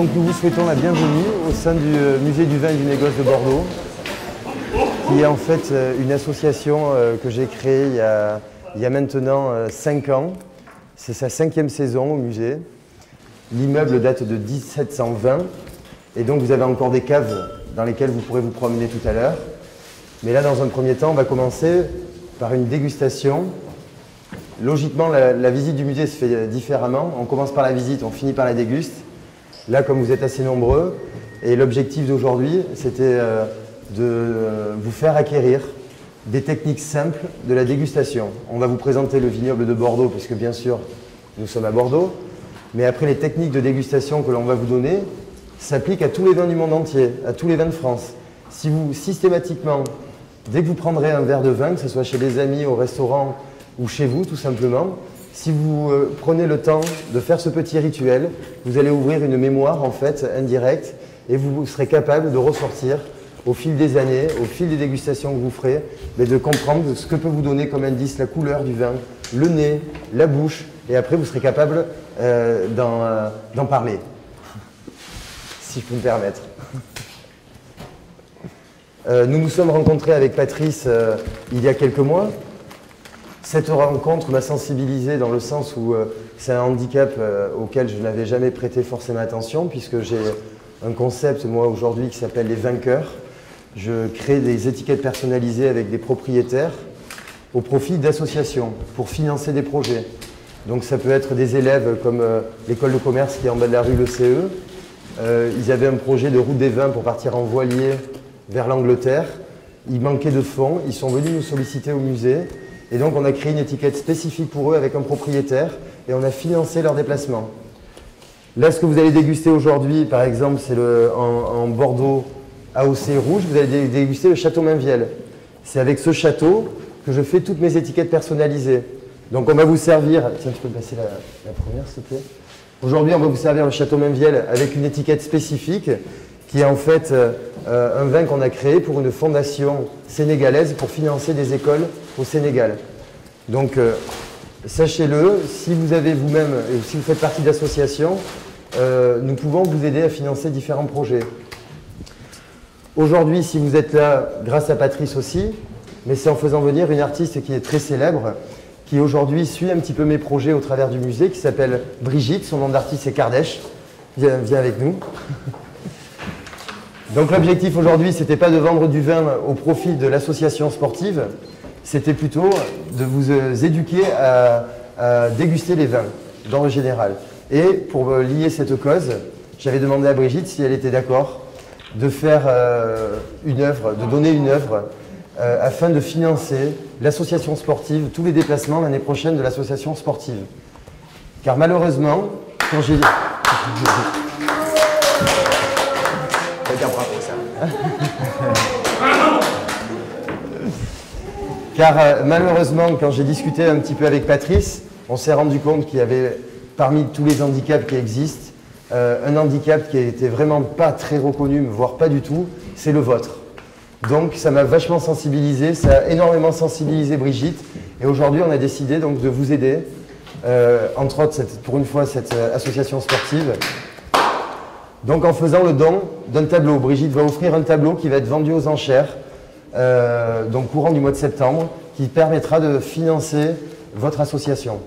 Donc nous vous souhaitons la bienvenue au sein du musée du vin et du négoce de Bordeaux, qui est en fait une association que j'ai créée il y a maintenant 5 ans. C'est sa 5e saison au musée. L'immeuble date de 1720 et donc vous avez encore des caves dans lesquelles vous pourrez vous promener tout à l'heure. Mais là, dans un premier temps, on va commencer par une dégustation. Logiquement, la visite du musée se fait différemment. On commence par la visite, on finit par la déguste. Là, comme vous êtes assez nombreux, et l'objectif d'aujourd'hui, c'était de vous faire acquérir des techniques simples de la dégustation. On va vous présenter le vignoble de Bordeaux, puisque bien sûr, nous sommes à Bordeaux. Mais après, les techniques de dégustation que l'on va vous donner s'appliquent à tous les vins du monde entier, à tous les vins de France. Si vous, systématiquement, dès que vous prendrez un verre de vin, que ce soit chez des amis, au restaurant ou chez vous, tout simplement, si vous prenez le temps de faire ce petit rituel, vous allez ouvrir une mémoire en fait indirecte et vous serez capable de ressortir au fil des années, au fil des dégustations que vous ferez, mais de comprendre ce que peut vous donner comme indice la couleur du vin, le nez, la bouche, et après vous serez capable d'en parler, si je peux me permettre. Nous nous sommes rencontrés avec Patrice il y a quelques mois. Cette rencontre m'a sensibilisé dans le sens où c'est un handicap auquel je n'avais jamais prêté forcément attention, puisque j'ai un concept, moi, aujourd'hui, qui s'appelle les vainqueurs. Je crée des étiquettes personnalisées avec des propriétaires au profit d'associations pour financer des projets. Donc ça peut être des élèves comme l'école de commerce qui est en bas de la rue, le CE. Ils avaient un projet de route des vins pour partir en voilier vers l'Angleterre. Il manquait de fonds, ils sont venus nous solliciter au musée. Et donc on a créé une étiquette spécifique pour eux avec un propriétaire et on a financé leur déplacement. Là, ce que vous allez déguster aujourd'hui, par exemple, c'est en Bordeaux AOC rouge, vous allez déguster le château Mainvielle. C'est avec ce château que je fais toutes mes étiquettes personnalisées. Donc on va vous servir, tiens, tu peux me passer la première s'il te plaît. Aujourd'hui, on va vous servir le château Mainvielle avec une étiquette spécifique qui est en fait un vin qu'on a créé pour une fondation sénégalaise pour financer des écoles au Sénégal. Donc, sachez-le, si vous avez vous-même, et si vous faites partie d'associations, nous pouvons vous aider à financer différents projets. Aujourd'hui, si vous êtes là, grâce à Patrice aussi, mais c'est en faisant venir une artiste qui est très célèbre, qui aujourd'hui suit un petit peu mes projets au travers du musée, qui s'appelle Brigitte, son nom d'artiste c'est Kardèche. Viens avec nous. Donc l'objectif aujourd'hui, ce n'était pas de vendre du vin au profit de l'association sportive, c'était plutôt de vous éduquer à déguster les vins, dans le général. Et pour lier cette cause, j'avais demandé à Brigitte si elle était d'accord de faire une œuvre, de donner une œuvre afin de financer l'association sportive, tous les déplacements l'année prochaine de l'association sportive. Car malheureusement, quand j'ai... Car malheureusement, quand j'ai discuté un petit peu avec Patrice, on s'est rendu compte qu'il y avait, parmi tous les handicaps qui existent, un handicap qui n'était vraiment pas très reconnu, voire pas du tout, c'est le vôtre. Donc ça m'a vachement sensibilisé, ça a énormément sensibilisé Brigitte, et aujourd'hui on a décidé donc de vous aider, entre autres pour une fois cette association sportive. Donc en faisant le don d'un tableau, Brigitte va offrir un tableau qui va être vendu aux enchères, donc courant du mois de septembre, qui permettra de financer votre association.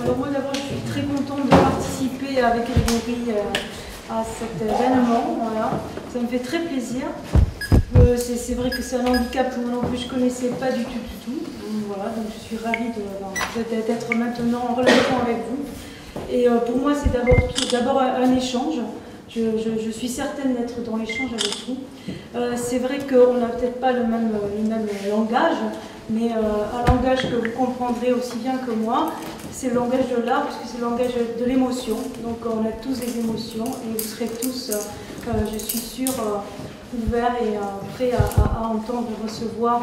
Alors moi d'abord je suis très contente de participer avec Grégory à cet événement, voilà. Ça me fait très plaisir. C'est vrai que c'est un handicap que moi non plus je ne connaissais pas du tout. Voilà, donc je suis ravie d'être maintenant en relation avec vous. Et pour moi, c'est d'abord un échange. Je suis certaine d'être dans l'échange avec vous. C'est vrai qu'on n'a peut-être pas le même langage, mais un langage que vous comprendrez aussi bien que moi, c'est le langage de l'art, puisque c'est le langage de l'émotion. Donc on a tous des émotions et vous serez tous, je suis sûre, ouverts et prêts à entendre et recevoir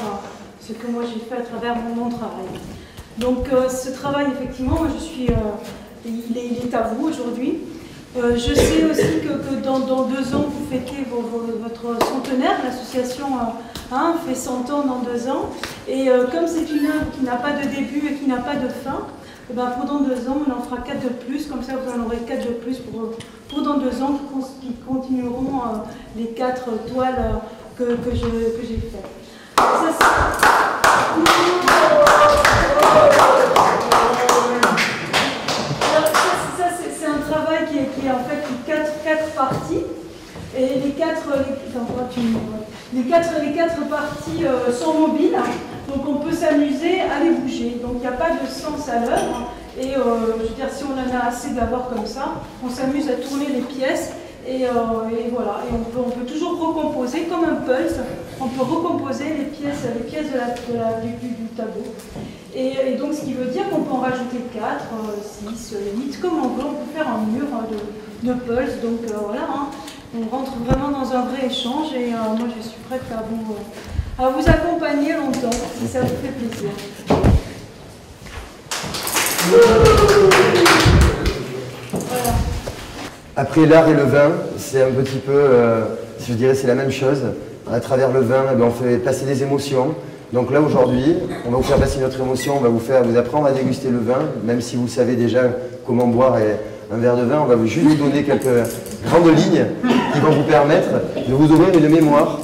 ce que moi j'ai fait à travers mon travail. Donc ce travail, effectivement, moi, il est à vous aujourd'hui. Je sais aussi que dans 2 ans, vous fêtez votre centenaire. L'association fait 100 ans dans 2 ans. Et comme c'est une œuvre qui n'a pas de début et qui n'a pas de fin, Et ben, pour dans 2 ans, on en fera 4 de plus, comme ça vous en aurez 4 de plus pour dans 2 ans qui continueront les 4 toiles que j'ai faites. C'est un travail qui est en fait 4 parties. Et les quatre parties sont mobiles, donc on peut s'amuser à les bouger. Donc il n'y a pas de sens à l'œuvre. Et je veux dire, si on en a assez d'avoir comme ça, on s'amuse à tourner les pièces. Et voilà, et on peut toujours recomposer comme un puzzle. On peut recomposer les pièces du tableau. Et donc, ce qui veut dire qu'on peut en rajouter 4, 6, 8, comme on veut. On peut faire un mur de puzzle. Donc voilà, hein, on rentre vraiment dans un vrai échange. Et moi, je suis prête à vous accompagner longtemps, si ça vous fait plaisir. Voilà. Après l'art et le vin, c'est un petit peu, je dirais, c'est la même chose. À travers le vin, on fait passer des émotions. Donc là, aujourd'hui, on va vous faire passer notre émotion, on va vous apprendre à déguster le vin, même si vous savez déjà comment boire un verre de vin, on va juste vous donner quelques grandes lignes qui vont vous permettre de vous ouvrir une mémoire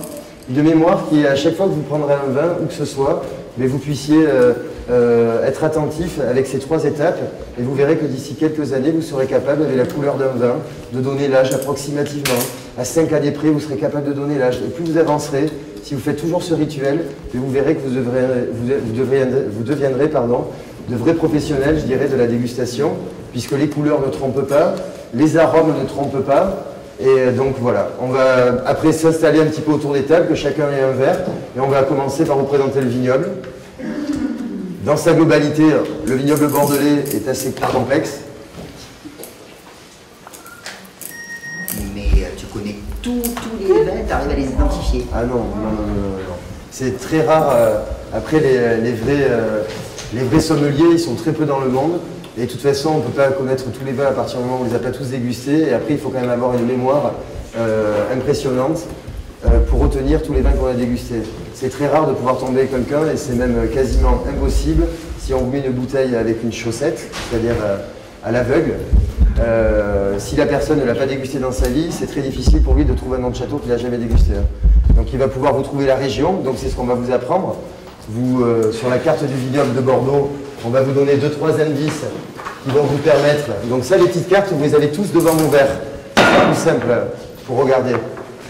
qui, à chaque fois que vous prendrez un vin, où que ce soit, mais vous puissiez être attentif avec ces 3 étapes, et vous verrez que d'ici quelques années, vous serez capable, avec la couleur d'un vin, de donner l'âge approximativement. À 5 années près, vous serez capable de donner l'âge. Et plus vous avancerez, si vous faites toujours ce rituel, vous verrez que vous deviendrez de vrais professionnels, je dirais, de la dégustation, puisque les couleurs ne trompent pas, les arômes ne trompent pas. Et donc voilà, on va après s'installer un petit peu autour des tables, que chacun ait un verre, et on va commencer par vous présenter le vignoble. Dans sa globalité, le vignoble bordelais est assez complexe. Mais tu connais tous les vins, tu arrives à les identifier. Ah non. C'est très rare. Après, les vrais sommeliers, ils sont très peu dans le monde. Et de toute façon, on ne peut pas connaître tous les vins à partir du moment où on ne les a pas tous dégustés. Et après, il faut quand même avoir une mémoire impressionnante pour retenir tous les vins qu'on a dégustés. C'est très rare de pouvoir tomber quelqu'un et c'est même quasiment impossible si on vous met une bouteille avec une chaussette, c'est-à-dire à l'aveugle. Si la personne ne l'a pas dégusté dans sa vie, c'est très difficile pour lui de trouver un nom de château qu'il n'a jamais dégusté. Donc il va pouvoir vous trouver la région, donc c'est ce qu'on va vous apprendre. Sur la carte du vignoble de Bordeaux, on va vous donner 2-3 indices qui vont vous permettre. Donc ça, les petites cartes, vous les avez tous devant mon verre. C'est plus simple pour regarder.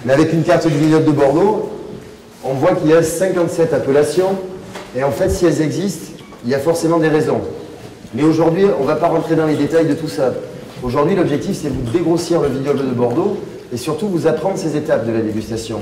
Mais avec une carte du vignoble de Bordeaux, on voit qu'il y a 57 appellations. Et en fait, si elles existent, il y a forcément des raisons. Mais aujourd'hui, on ne va pas rentrer dans les détails de tout ça. Aujourd'hui, l'objectif, c'est de vous dégrossir le vignoble de Bordeaux et surtout vous apprendre ces étapes de la dégustation.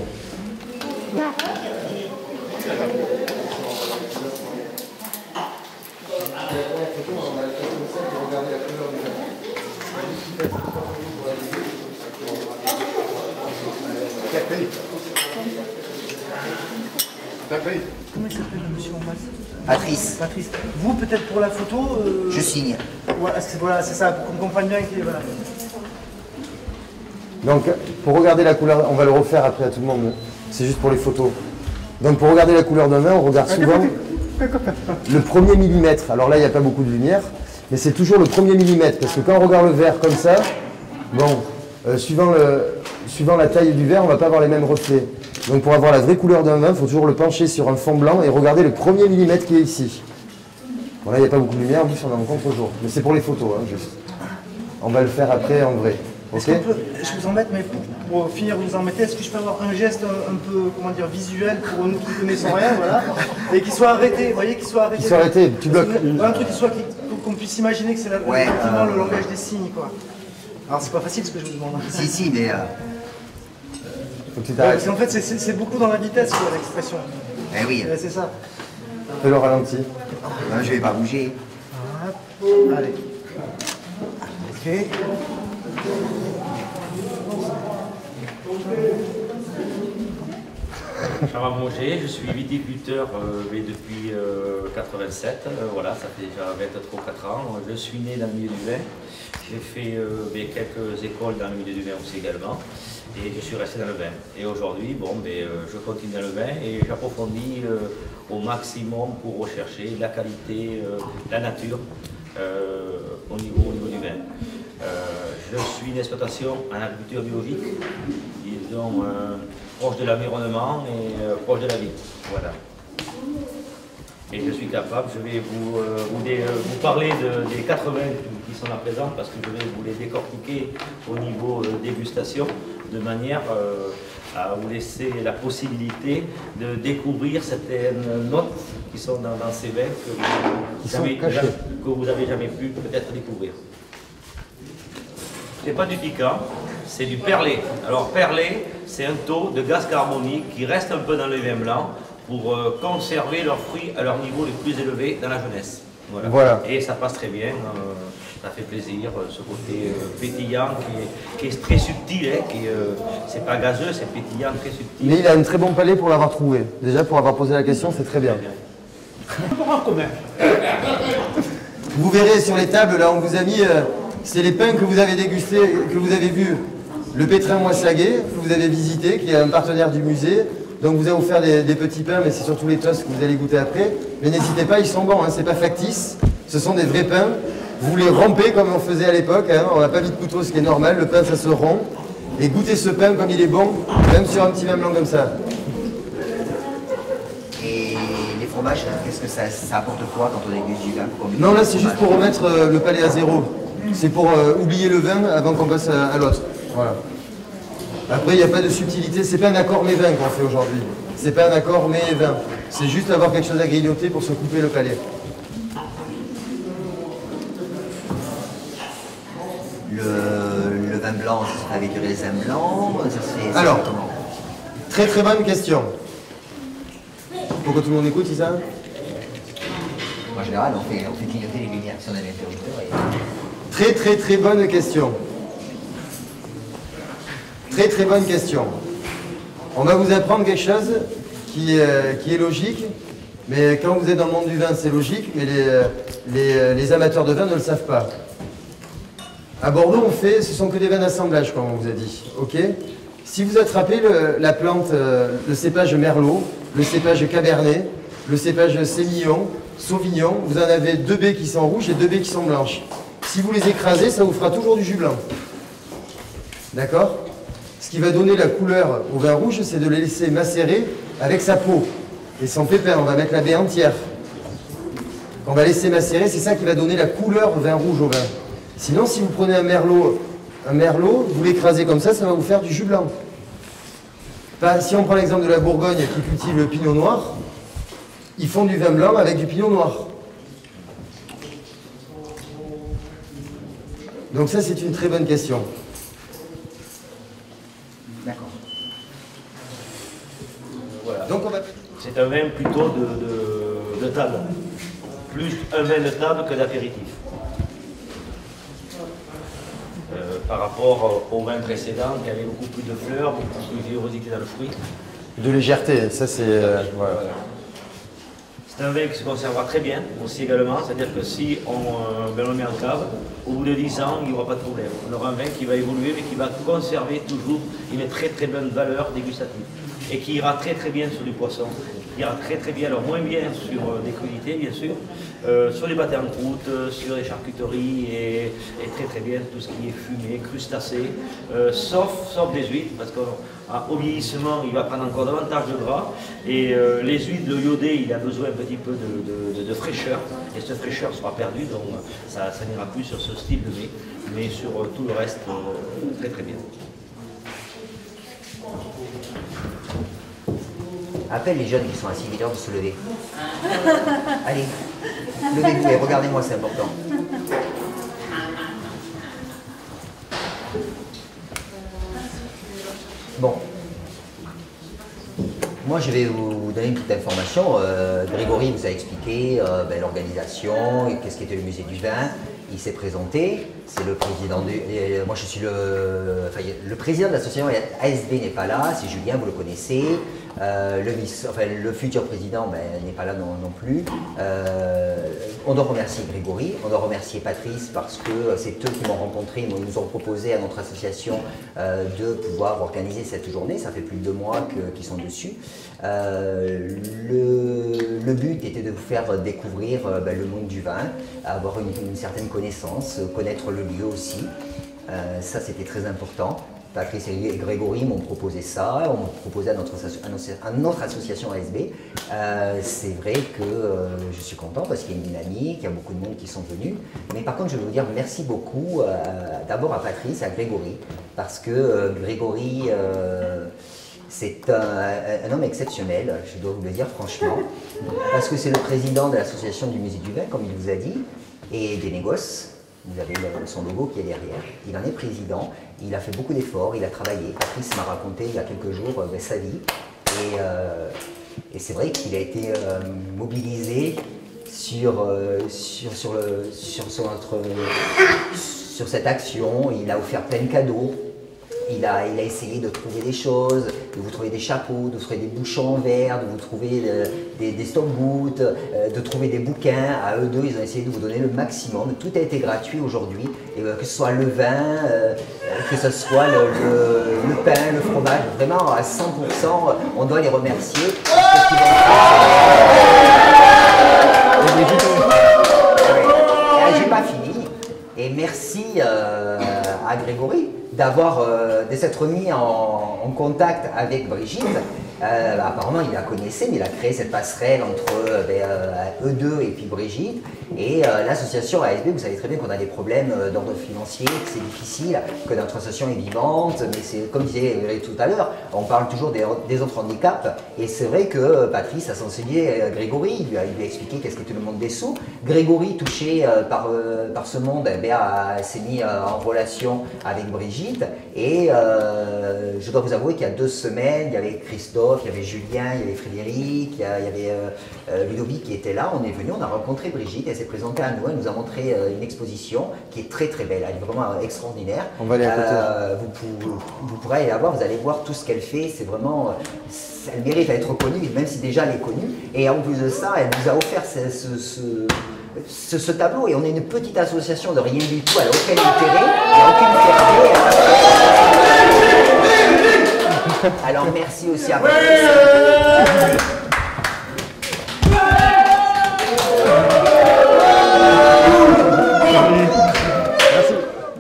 Comment il s'appelle le monsieur en face? Patrice. Patrice. Vous, peut-être pour la photo Je signe. Voilà, c'est ça, pour qu'on comprenne bien. Voilà. Donc, pour regarder la couleur, on va le refaire après à tout le monde, c'est juste pour les photos. Donc, pour regarder la couleur d'un vin, on regarde souvent le premier millimètre. Alors là, il n'y a pas beaucoup de lumière, mais c'est toujours le premier millimètre, parce que quand on regarde le verre comme ça, bon, suivant la taille du verre, on ne va pas avoir les mêmes reflets. Donc, pour avoir la vraie couleur d'un vin, il faut toujours le pencher sur un fond blanc et regarder le premier millimètre qui est ici. Bon, là, il n'y a pas beaucoup de lumière, en plus, on est en contre-jour. Mais c'est pour les photos, hein, juste. On va le faire après en vrai. Okay. Je vous embête, mais pour finir, vous embêter, est-ce que je peux avoir un geste un peu, comment dire, visuel pour nous qui ne connaissons rien, voilà, et qu'il soit arrêté, vous voyez, qu'il soit arrêté. Qu'il soit arrêté, tu bloques. Un truc qu'on puisse imaginer que c'est effectivement le langage des signes, quoi. Alors c'est pas facile ce que je vous demande. Si, mais... Faut que tu t'arrêtes. Parce qu'en fait, c'est beaucoup dans la vitesse, quoi, l'expression. Eh oui. C'est ça. Fais le ralenti. Non, je vais pas bouger. Allez. Ok. Charles Monger, je suis viticulteur depuis 87, voilà, ça fait déjà 23 ou 4 ans. Je suis né dans le milieu du vin, j'ai fait quelques écoles dans le milieu du vin aussi également, et je suis resté dans le vin. Et aujourd'hui, je continue dans le vin et j'approfondis au maximum pour rechercher la qualité, la nature, au niveau du vin. Je suis une exploitation en agriculture biologique, disons proche de l'environnement et proche de la vie. Voilà. Et je suis capable, je vais vous parler des 80 qui sont là présents parce que je vais vous les décortiquer au niveau dégustation de manière à vous laisser la possibilité de découvrir certaines notes qui sont dans ces vins que vous n'avez jamais pu peut-être découvrir. C'est pas du piquant, c'est du perlé. Alors perlé, c'est un taux de gaz carbonique qui reste un peu dans les vins blancs pour conserver leurs fruits à leur niveau le plus élevé dans la jeunesse. Voilà. Et ça passe très bien, ça fait plaisir, ce côté pétillant qui est très subtil, hein, c'est pas gazeux, c'est pétillant, très subtil. Mais il a un très bon palais pour l'avoir trouvé. Déjà pour avoir posé la question, c'est très bien. Vous verrez sur les tables, là on vous a mis, c'est les pains que vous avez dégustés, que vous avez vus. Le Pétrin Moissaguet, que vous avez visité, qui est un partenaire du musée. Donc vous allez vous faire des petits pains, mais c'est surtout les toasts que vous allez goûter après. Mais n'hésitez pas, ils sont bons, hein, c'est pas factice. Ce sont des vrais pains. Vous les rompez comme on faisait à l'époque, hein, on n'a pas mis de couteau, ce qui est normal. Le pain, ça se rompt. Et goûtez ce pain comme il est bon, même sur un petit vin blanc comme ça. Et les fromages, qu'est-ce que ça apporte quoi quand on déguste du vin? Non, là c'est juste pour remettre le palais à zéro. C'est pour oublier le vin avant qu'on passe à l'autre. Voilà. Après, il n'y a pas de subtilité, c'est pas un accord mets-vin qu'on fait aujourd'hui. C'est pas un accord mets-vin. C'est juste avoir quelque chose à grignoter pour se couper le palais. Le vin blanc, ça sera avec du raisin blanc, alors, très très bonne question. Pour que tout le monde écoute, Issa? En général, on fait clignoter les lumières si on a l'interrupteur. Très très très bonne question. Très très bonne question. On va vous apprendre quelque chose qui est logique, mais quand vous êtes dans le monde du vin, c'est logique, mais les amateurs de vin ne le savent pas. À Bordeaux, ce sont que des vins d'assemblage, comme on vous a dit. Ok ? Si vous attrapez la plante, le cépage Merlot, le cépage Cabernet, le cépage Sémillon, Sauvignon, vous en avez 2 baies qui sont rouges et 2 baies qui sont blanches. Si vous les écrasez, ça vous fera toujours du jus blanc. D'accord ? Ce qui va donner la couleur au vin rouge, c'est de les laisser macérer avec sa peau et son pépin. On va mettre la baie entière. On va laisser macérer, c'est ça qui va donner la couleur vin rouge au vin. Sinon, si vous prenez un merlot, vous l'écrasez comme ça va vous faire du jus blanc. Enfin, si on prend l'exemple de la Bourgogne qui cultive le pinot noir, ils font du vin blanc avec du pinot noir. Donc ça, c'est une très bonne question. D'accord. Voilà. Donc on va... C'est un vin plutôt de table. Plus un vin de table que d'apéritif. Par rapport au vin précédent qui avait beaucoup plus de fleurs, beaucoup plus de vivacité dans le fruit. De légèreté, ça c'est... voilà. C'est un vin qui se conservera très bien aussi également, c'est-à-dire que si on le met en cave, au bout de 10 ans, il n'y aura pas de problème. On aura un vin qui va évoluer mais qui va conserver toujours une très très bonne valeur dégustative et qui ira très très bien sur du poisson, qui ira très très bien, alors moins bien sur des crudités bien sûr, sur les pâtés en croûte, sur les charcuteries et très très bien tout ce qui est fumé, crustacé, sauf des huîtres parce qu'au vieillissement il va prendre encore davantage de gras et les huîtres, le iodé il a besoin un petit peu de fraîcheur et cette fraîcheur sera perdue donc ça n'ira plus sur ce style de vin mais sur tout le reste très très bien. Appelle les jeunes qui sont assis, dis-leur de se lever. Allez, levez-vous et regardez-moi, c'est important. Bon. Moi, je vais vous donner une petite information. Grégory vous a expliqué l'organisation, qu'est-ce qu'était le musée du vin. Il s'est présenté, c'est le président moi je suis le président de l'association ASB n'est pas là, c'est Julien, vous le connaissez. Le futur président n'est pas là non plus. On doit remercier Grégory, on doit remercier Patrice parce que c'est eux qui m'ont rencontré, ils nous ont proposé à notre association de pouvoir organiser cette journée. Ça fait plus de 2 mois qu'ils sont dessus. Le but était de vous faire découvrir le monde du vin, avoir une certaine connaissance, connaître le lieu aussi. Ça, c'était très important. Patrice et Grégory m'ont proposé ça, on m'a proposé à notre association ASB. C'est vrai que je suis content parce qu'il y a une dynamique, il y a beaucoup de monde qui sont venus. Mais par contre, je veux vous dire merci beaucoup d'abord à Patrice et à Grégory parce que Grégory, c'est un homme exceptionnel, je dois vous le dire franchement, parce que c'est le président de l'association du musée du vin, comme il vous a dit, et des négoces. Vous avez son logo qui est derrière. Il en est président, il a fait beaucoup d'efforts, il a travaillé. Patrice m'a raconté il y a quelques jours sa vie. Et c'est vrai qu'il a été mobilisé sur cette action. Il a offert plein de cadeaux. Il a essayé de trouver des choses, de vous trouver des chapeaux, de vous trouver des bouchons en verre, de vous trouver des stock-gouttes, de trouver des bouquins. À eux deux, ils ont essayé de vous donner le maximum. Tout a été gratuit aujourd'hui, que ce soit le vin, que ce soit le pain, le fromage. Vraiment, à 100%, on doit les remercier. J'ai pas fini. Et merci à Grégory de s'être mis en contact avec Brigitte. Apparemment, il la connaissait, mais il a créé cette passerelle entre eux deux et puis Brigitte. Et l'association ASB, vous savez très bien qu'on a des problèmes d'ordre financier, que c'est difficile, que notre association est vivante, mais c'est comme disait tout à l'heure, on parle toujours des autres handicaps. Et c'est vrai que Patrice a enseigné Grégory, il lui a expliqué qu'est-ce qu'était le monde des sous. Grégory, touché par ce monde, s'est mis en relation avec Brigitte. Et je dois vous avouer qu'il y a 2 semaines, il y avait Christophe, il y avait Julien, il y avait Frédéric, il y avait Ludovic qui était là. On est venu, on a rencontré Brigitte, elle s'est présentée à nous, elle nous a montré une exposition qui est très très belle, elle est vraiment extraordinaire. On va aller à côté. Vous pourrez aller la voir, vous allez voir tout ce qu'elle fait, c'est vraiment... Elle mérite à être connue, même si déjà elle est connue. Et en plus de ça, elle nous a offert ce tableau. Et on est une petite association de rien du tout, elle n'a aucun intérêt, il n'y a aucune fierté. Alors merci aussi à vous.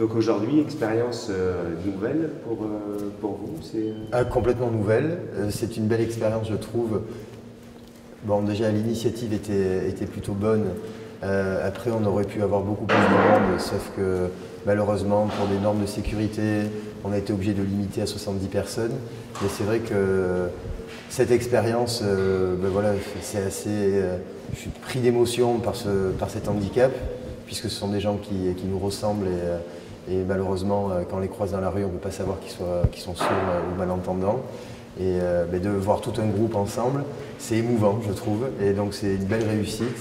Donc aujourd'hui, expérience nouvelle pour vous, c'est complètement nouvelle. C'est une belle expérience, je trouve. Bon, déjà, l'initiative était plutôt bonne. Après, on aurait pu avoir beaucoup plus de monde, sauf que malheureusement, pour des normes de sécurité, on a été obligé de limiter à 70 personnes. Mais c'est vrai que cette expérience, voilà, c'est assez... je suis pris d'émotion par cet handicap, puisque ce sont des gens qui nous ressemblent et malheureusement, quand on les croise dans la rue, on ne peut pas savoir qu'ils sont sourds ou malentendants. Et de voir tout un groupe ensemble, c'est émouvant, je trouve. Et donc c'est une belle réussite.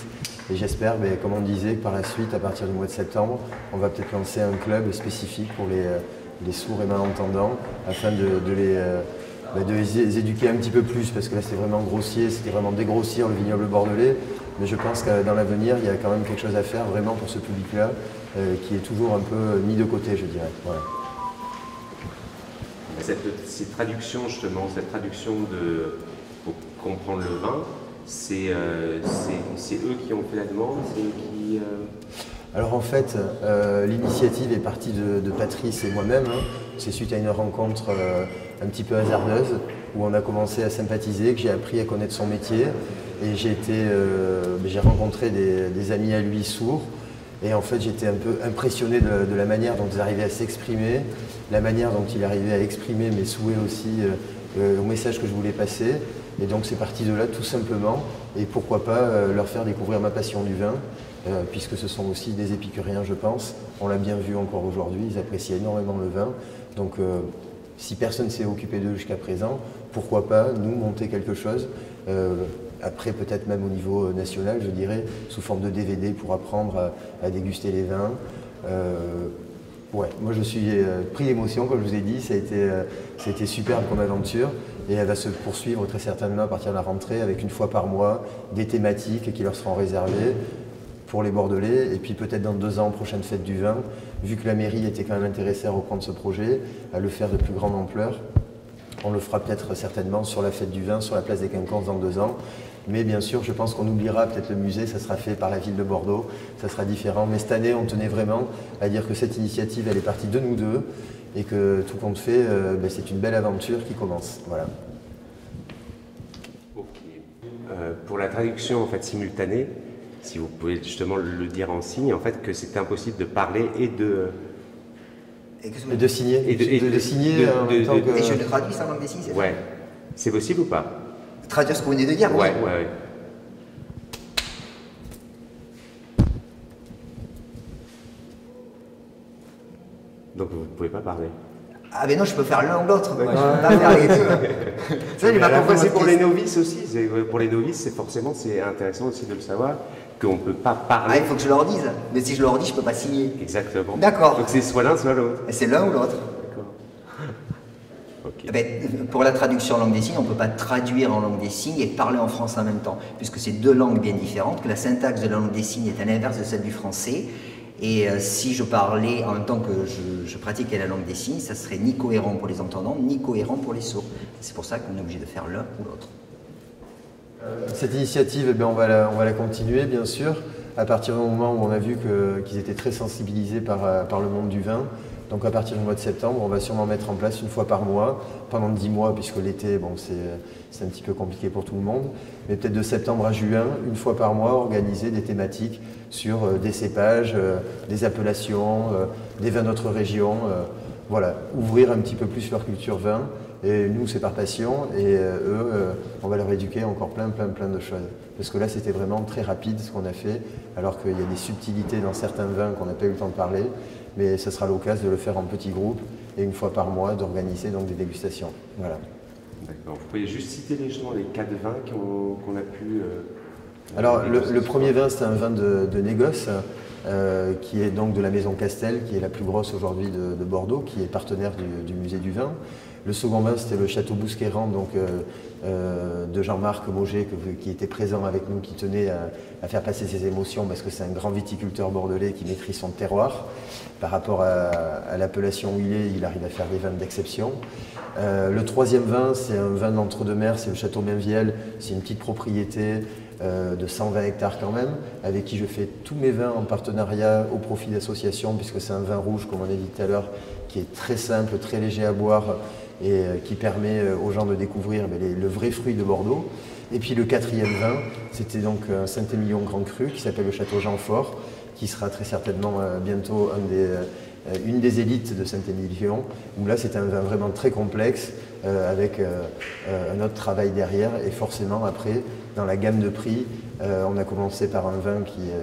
Et j'espère, comme on disait, que par la suite, à partir du mois de septembre, on va peut-être lancer un club spécifique pour les sourds et malentendants, afin de les éduquer un petit peu plus, parce que là c'est vraiment grossier, c'était vraiment dégrossir le vignoble bordelais. Mais je pense que dans l'avenir, il y a quand même quelque chose à faire vraiment pour ce public-là, qui est toujours un peu mis de côté, je dirais. Voilà. Cette traduction pour comprendre le vin, c'est eux qui ont fait la demande, c'est eux qui... Alors en fait, l'initiative est partie de Patrice et moi-même. C'est suite à une rencontre un petit peu hasardeuse, où on a commencé à sympathiser, que j'ai appris à connaître son métier. Et j'ai rencontré des amis à lui sourds. Et en fait, j'étais un peu impressionné de la manière dont ils arrivaient à s'exprimer, la manière dont il arrivait à exprimer mes souhaits aussi, au message que je voulais passer. Et donc c'est parti de là tout simplement. Et pourquoi pas leur faire découvrir ma passion du vin, puisque ce sont aussi des épicuriens, je pense. On l'a bien vu encore aujourd'hui, ils apprécient énormément le vin. Donc si personne ne s'est occupé d'eux jusqu'à présent, pourquoi pas nous monter quelque chose, après peut-être même au niveau national, je dirais, sous forme de DVD pour apprendre à déguster les vins. Ouais, moi je suis pris d'émotion, comme je vous ai dit, ça a été superbe comme aventure. et elle va se poursuivre très certainement à partir de la rentrée avec une fois par mois des thématiques qui leur seront réservées pour les Bordelais, et puis peut-être dans 2 ans, prochaine fête du vin, vu que la mairie était quand même intéressée à reprendre ce projet, à le faire de plus grande ampleur. On le fera peut-être certainement sur la fête du vin, sur la place des Quinconces dans 2 ans. Mais bien sûr, je pense qu'on oubliera peut-être le musée, ça sera fait par la ville de Bordeaux, ça sera différent. Mais cette année, on tenait vraiment à dire que cette initiative, elle est partie de nous deux, et que tout compte fait, c'est une belle aventure qui commence. Voilà. Okay. Pour la traduction en fait, simultanée, si vous pouvez justement le dire en signe, en fait, que c'est impossible de parler et de... Et de signer. De signer en même temps que... Et je le traduis ça en langue des signes, c'est ça? Ouais. C'est possible ou pas? Traduire ce que vous venez de dire? Ouais, oui. ouais. Donc vous ne pouvez pas parler. Ah ben non, je peux faire l'un ou l'autre. Moi, je peux pas faire les deux. Ça, j'ai pas compris. C'est pour les novices aussi. Pour les novices, c'est forcément intéressant aussi de le savoir qu'on ne peut pas parler. Ah, il faut que je leur dise. Mais si je leur dis, je peux pas signer. Exactement. D'accord. Donc c'est soit l'un, soit l'autre. C'est l'un ou l'autre. D'accord. Ok. Eh ben, pour la traduction en langue des signes, on ne peut pas traduire en langue des signes et parler en français en même temps, puisque c'est 2 langues bien différentes, que la syntaxe de la langue des signes est à l'inverse de celle du français. Et si je parlais en même temps que je pratiquais la langue des signes, ça serait ni cohérent pour les entendants, ni cohérent pour les sourds. C'est pour ça qu'on est obligé de faire l'un ou l'autre. Cette initiative, on va la continuer, bien sûr, à partir du moment où on a vu qu'ils étaient très sensibilisés par le monde du vin. Donc à partir du mois de septembre, on va sûrement mettre en place une fois par mois, pendant 10 mois, puisque l'été, c'est un petit peu compliqué pour tout le monde, mais peut-être de septembre à juin, une fois par mois, organiser des thématiques sur des cépages, des appellations, des vins d'autres régions, voilà, ouvrir un petit peu plus leur culture vin. Et nous, c'est par passion, et eux, on va leur éduquer encore plein de choses. Parce que là, c'était vraiment très rapide ce qu'on a fait, alors qu'il y a des subtilités dans certains vins qu'on n'a pas eu le temps de parler, mais ce sera l'occasion de le faire en petits groupes, et une fois par mois, d'organiser donc des dégustations. Voilà. D'accord. Vous pouvez juste citer les 4 vins qu'on a pu... Alors, le premier vin, c'est un vin de négoce, qui est donc de la maison Castel, qui est la plus grosse aujourd'hui de Bordeaux, qui est partenaire du musée du vin. Le second vin, c'était le Château Bousquerand, donc de Jean-Marc Mauger, qui était présent avec nous, qui tenait à faire passer ses émotions, parce que c'est un grand viticulteur bordelais qui maîtrise son terroir. Par rapport à l'appellation où il arrive à faire des vins d'exception. Le troisième vin, c'est un vin d'entre-deux-mers, c'est le Château Mainviel. C'est une petite propriété de 120 hectares quand même, avec qui je fais tous mes vins en partenariat au profit d'associations, puisque c'est un vin rouge, comme on a dit tout à l'heure, qui est très simple, très léger à boire, et qui permet aux gens de découvrir le vrai fruit de Bordeaux. Et puis le quatrième vin, c'était donc un Saint-Émilion Grand Cru qui s'appelle le Château Jeanfort, qui sera très certainement bientôt une des élites de Saint-Émilion, où là c'est un vin vraiment très complexe, avec un autre travail derrière, et forcément après, dans la gamme de prix, on a commencé par un vin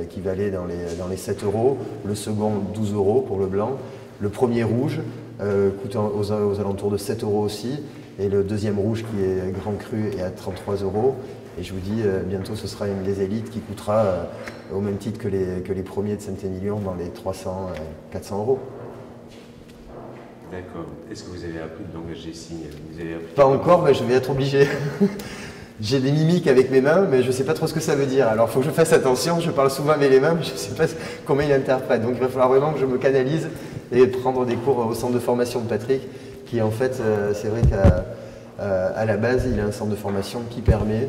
qui valait dans les 7 €, le second 12 € pour le blanc, le premier rouge coûte aux alentours de 7 € aussi, et le deuxième rouge qui est Grand Cru est à 33 €. Et je vous dis, bientôt ce sera une des élites qui coûtera au même titre que les premiers de Saint-Émilion dans les 300, 400 €. D'accord. Est-ce que vous avez appris le langage des signes? Pas encore, mais je vais être obligé. J'ai des mimiques avec mes mains, mais je ne sais pas trop ce que ça veut dire. Alors il faut que je fasse attention, je parle souvent avec les mains, mais je ne sais pas comment ils interprètent. Donc il va falloir vraiment que je me canalise et prendre des cours au centre de formation de Patrick, qui en fait, c'est vrai qu'à la base, il a un centre de formation qui permet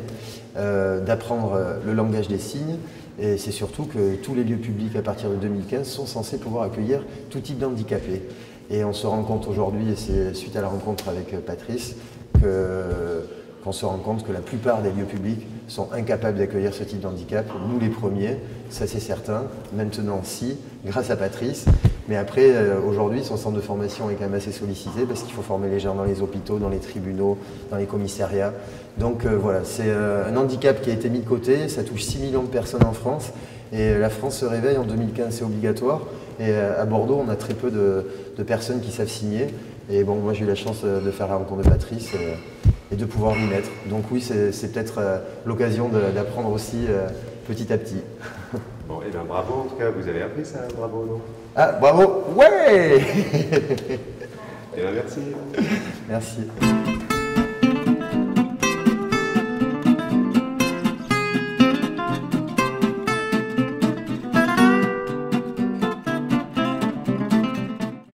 d'apprendre le langage des signes. Et c'est surtout que tous les lieux publics à partir de 2015 sont censés pouvoir accueillir tout type d'handicapés. Et on se rend compte aujourd'hui, et c'est suite à la rencontre avec Patrice, qu'on se rend compte que la plupart des lieux publics sont incapables d'accueillir ce type d'handicap. Nous les premiers, ça c'est certain. Maintenant si, grâce à Patrice. Mais après, aujourd'hui, son centre de formation est quand même assez sollicité parce qu'il faut former les gens dans les hôpitaux, dans les tribunaux, dans les commissariats. Donc voilà, c'est un handicap qui a été mis de côté. Ça touche 6 millions de personnes en France. Et la France se réveille, en 2015 c'est obligatoire. Et à Bordeaux, on a très peu de personnes qui savent signer. Et bon, moi j'ai eu la chance de faire la rencontre de Patrice et de pouvoir m'y mettre. Donc oui, c'est peut-être l'occasion d'apprendre aussi petit à petit. Bon, et bien bravo en tout cas, vous avez appris ça, bravo, non? Ah, bravo! Ouais! Et bien merci. Merci.